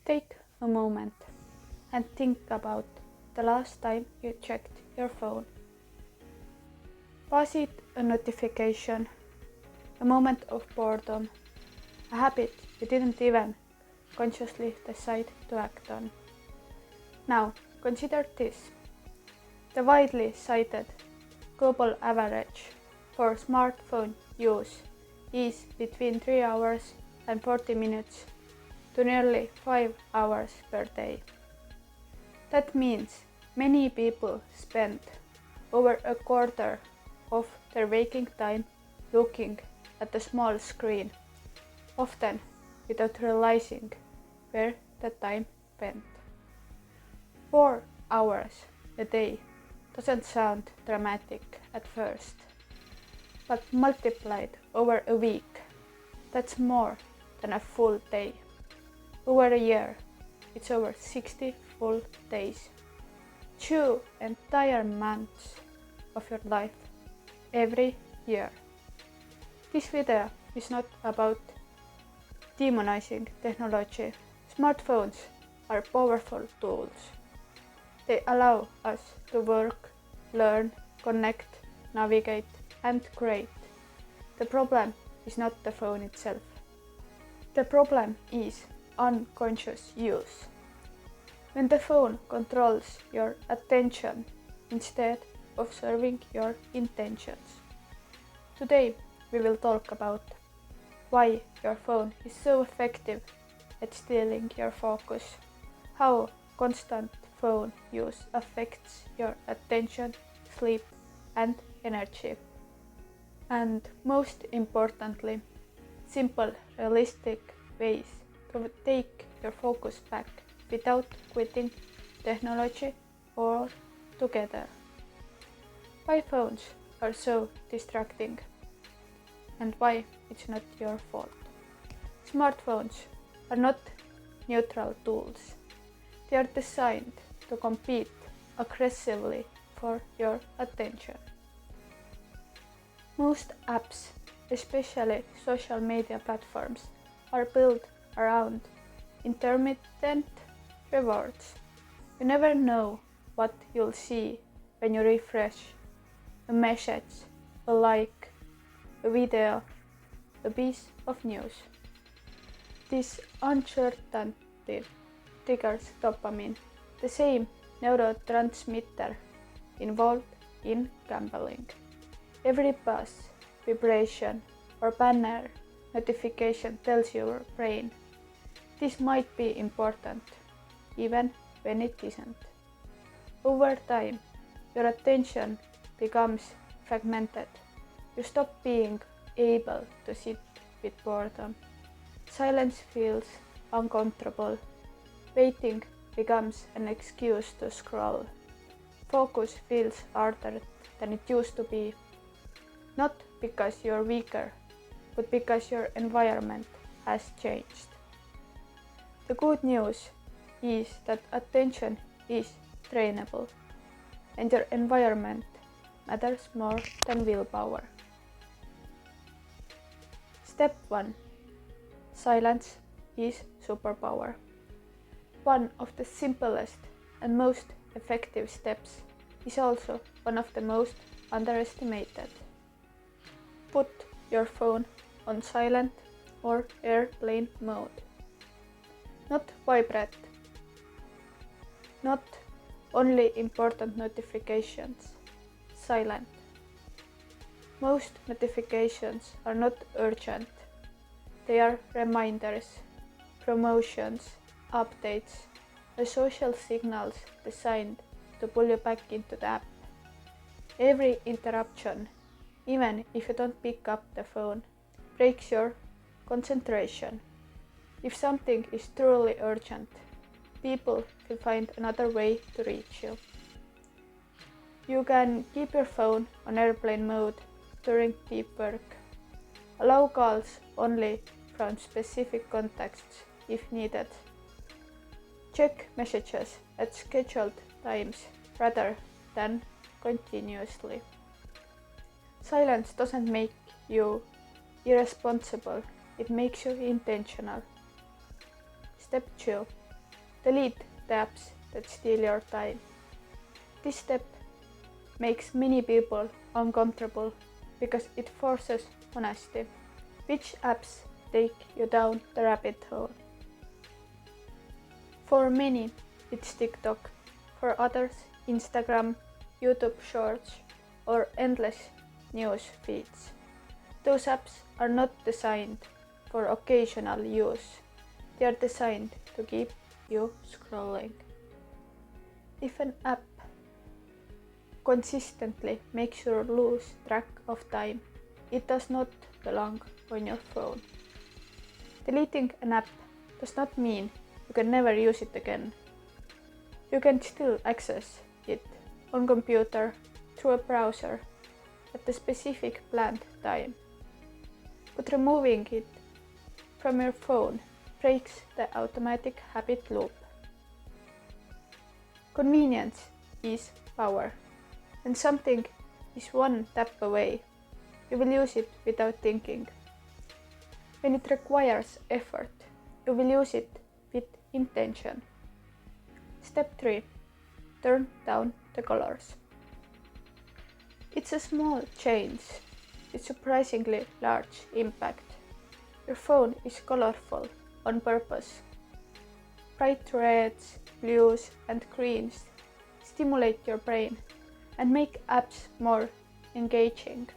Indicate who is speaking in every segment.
Speaker 1: Take a moment and think about the last time you checked your phone. Was it a notification, a moment of boredom, a habit you didn't even consciously decide to act on? Now, consider this. The widely cited global average for smartphone use is between 3 hours and 40 minutes to nearly 5 hours per day. That means many people spend over a quarter of their waking time looking at the small screen, often without realizing where the time went. 4 hours a day doesn't sound dramatic at first, but multiplied over a week, that's more than a full day. Over a year, it's over 60 full days. 2 entire months of your life every year. This video is not about demonizing technology. Smartphones are powerful tools. They allow us to work, learn, connect, navigate, and create. The problem is not the phone itself. The problem is unconscious use. When the phone controls your attention instead of serving your intentions. Today we will talk about why your phone is so effective at stealing your focus, how constant phone use affects your attention, sleep, and energy, and most importantly, simple, realistic ways to take your focus back without quitting technology altogether. Why phones are so distracting and why it's not your fault. Smartphones are not neutral tools. They are designed to compete aggressively for your attention. Most apps, especially social media platforms, are built around intermittent rewards. You never know what you'll see when you refresh a message, a like, a video, a piece of news. This uncertainty triggers dopamine, the same neurotransmitter involved in gambling. Every buzz, vibration, or banner notification tells your brain this might be important, even when it isn't. Over time, your attention becomes fragmented. You stop being able to sit with boredom. Silence feels uncomfortable. Waiting becomes an excuse to scroll. Focus feels harder than it used to be. Not because you're weaker, but because your environment has changed. The good news is that attention is trainable, and your environment matters more than willpower. Step 1. Silence is superpower. One of the simplest and most effective steps is also one of the most underestimated. Put your phone on silent or airplane mode. Not vibrate. Not only important notifications. Silent. Most notifications are not urgent. They are reminders, promotions, updates, or social signals designed to pull you back into the app. Every interruption, even if you don't pick up the phone, breaks your concentration. If something is truly urgent, people will find another way to reach you. You can keep your phone on airplane mode during deep work. Allow calls only from specific contacts if needed. Check messages at scheduled times rather than continuously. Silence doesn't make you irresponsible, it makes you intentional. Step 2. Delete the apps that steal your time. This step makes many people uncomfortable because it forces honesty. Which apps take you down the rabbit hole? For many, it's TikTok. For others, Instagram, YouTube Shorts, or endless news feeds. Those apps are not designed for occasional use. They are designed to keep you scrolling. If an app consistently makes you lose track of time, it does not belong on your phone. Deleting an app does not mean you can never use it again. You can still access it on computer through a browser at the specific planned time. But removing it from your phone breaks the automatic habit loop. Convenience is power. When something is one tap away, you will use it without thinking. When it requires effort, you will use it with intention. Step 3. Turn down the colors. It's a small change with surprisingly large impact. Your phone is colorful on purpose. Bright reds, blues, and greens stimulate your brain and make apps more engaging.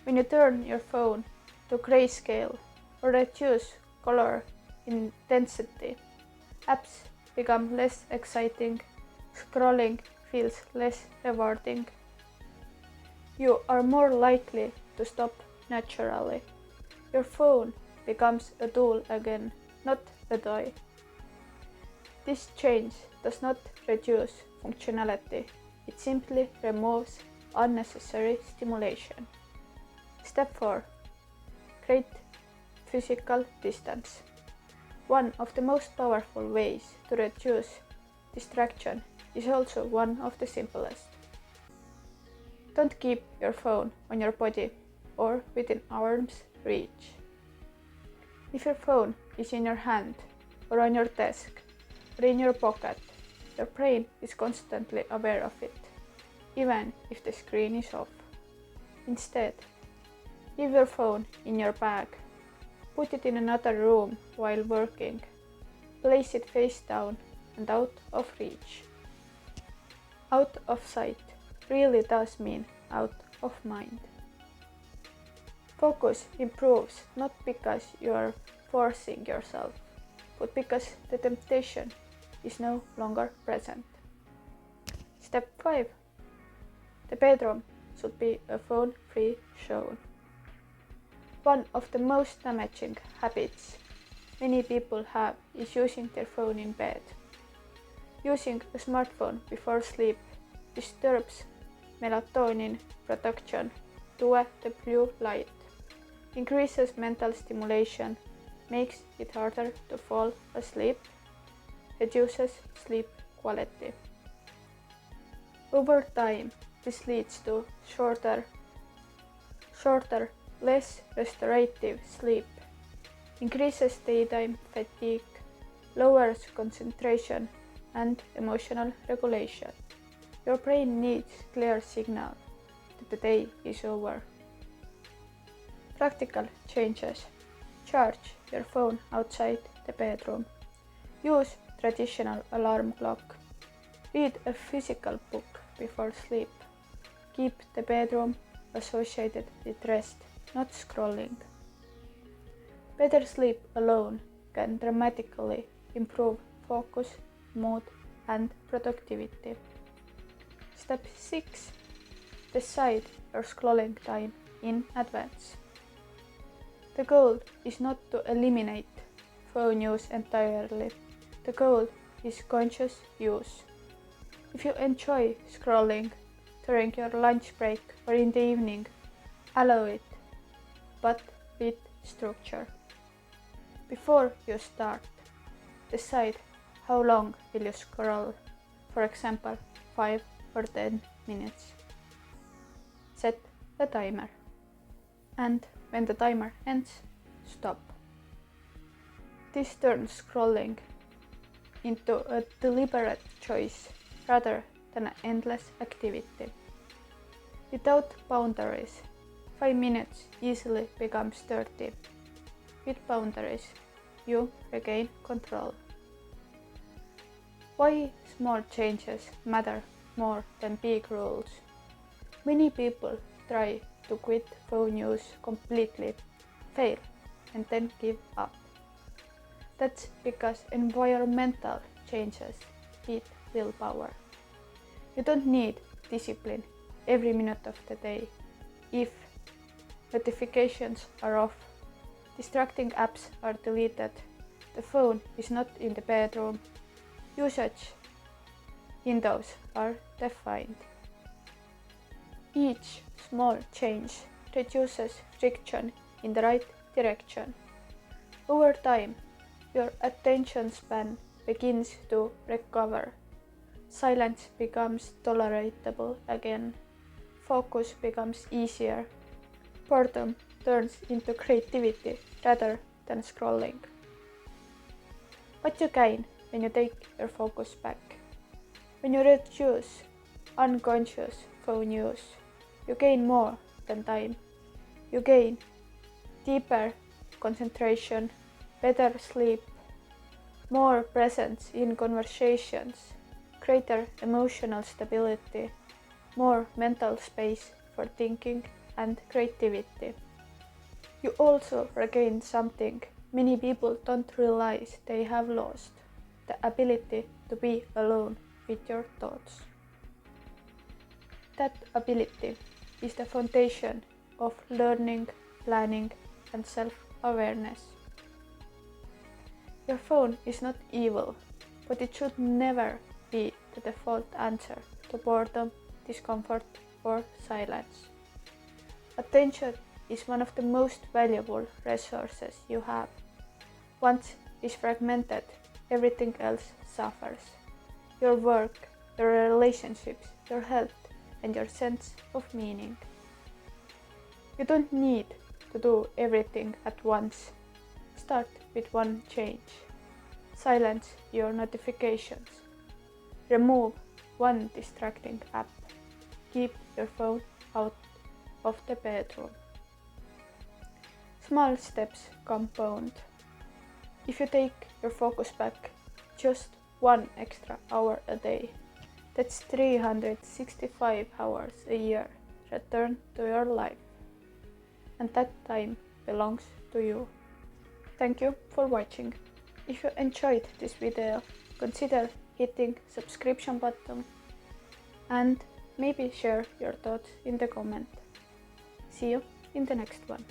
Speaker 1: When you turn your phone to grayscale or reduce color intensity, apps become less exciting, scrolling feels less rewarding. You are more likely to stop naturally. Your phone becomes a tool again, not a toy. This change does not reduce functionality, it simply removes unnecessary stimulation. Step 4. Create physical distance. One of the most powerful ways to reduce distraction is also one of the simplest. Don't keep your phone on your body or within arm's reach. If your phone is in your hand or on your desk or in your pocket, your brain is constantly aware of it, even if the screen is off. Instead, leave your phone in your bag. Put it in another room while working. Place it face down and out of reach. Out of sight really does mean out of mind. Focus improves not because you are forcing yourself, but because the temptation is no longer present. Step 5. The bedroom should be a phone-free zone. One of the most damaging habits many people have is using their phone in bed. Using a smartphone before sleep disturbs melatonin production due to blue light, increases mental stimulation, makes it harder to fall asleep, reduces sleep quality. Over time, this leads to shorter, less restorative sleep, increases daytime fatigue, lowers concentration and emotional regulation. Your brain needs clear signal that the day is over. Practical changes. Charge your phone outside the bedroom. Use traditional alarm clock. Read a physical book before sleep. Keep the bedroom associated with rest, not scrolling. Better sleep alone can dramatically improve focus, mood, and productivity. Step 6. Decide your scrolling time in advance. The goal is not to eliminate phone use entirely. The goal is conscious use. If you enjoy scrolling during your lunch break or in the evening, allow it, but with structure. Before you start, decide how long will you scroll, for example 5 or 10 minutes. Set the timer, and when the timer ends, stop. This turns scrolling into a deliberate choice rather than an endless activity. Without boundaries, 5 minutes easily becomes 30. With boundaries, you regain control. Why small changes matter more than big rules? Many people try to quit phone use completely, fail, and then give up. That's because environmental changes beat willpower. You don't need discipline every minute of the day. If notifications are off, distracting apps are deleted, the phone is not in the bedroom, usage windows are defined. Each small change reduces friction in the right direction. Over time, your attention span begins to recover. Silence becomes tolerable again. Focus becomes easier. Boredom turns into creativity rather than scrolling. What you gain when you take your focus back? When you reduce unconscious phone use, you gain more than time. You gain deeper concentration, better sleep, more presence in conversations, greater emotional stability, more mental space for thinking and creativity. You also regain something many people don't realize they have lost: the ability to be alone with your thoughts. That ability is the foundation of learning, planning, and self-awareness. Your phone is not evil, but it should never be the default answer to boredom, discomfort, or silence. Attention is one of the most valuable resources you have. Once it's fragmented, everything else suffers. Your work, your relationships, your health, and your sense of meaning. You don't need to do everything at once. Start with one change. Silence your notifications. Remove one distracting app. Keep your phone out of the bedroom. Small steps compound. If you take your focus back just 1 extra hour a day, that's 365 hours a year return to your life. And that time belongs to you. Thank you for watching. If you enjoyed this video, consider hitting subscription button and maybe share your thoughts in the comment. See you in the next one.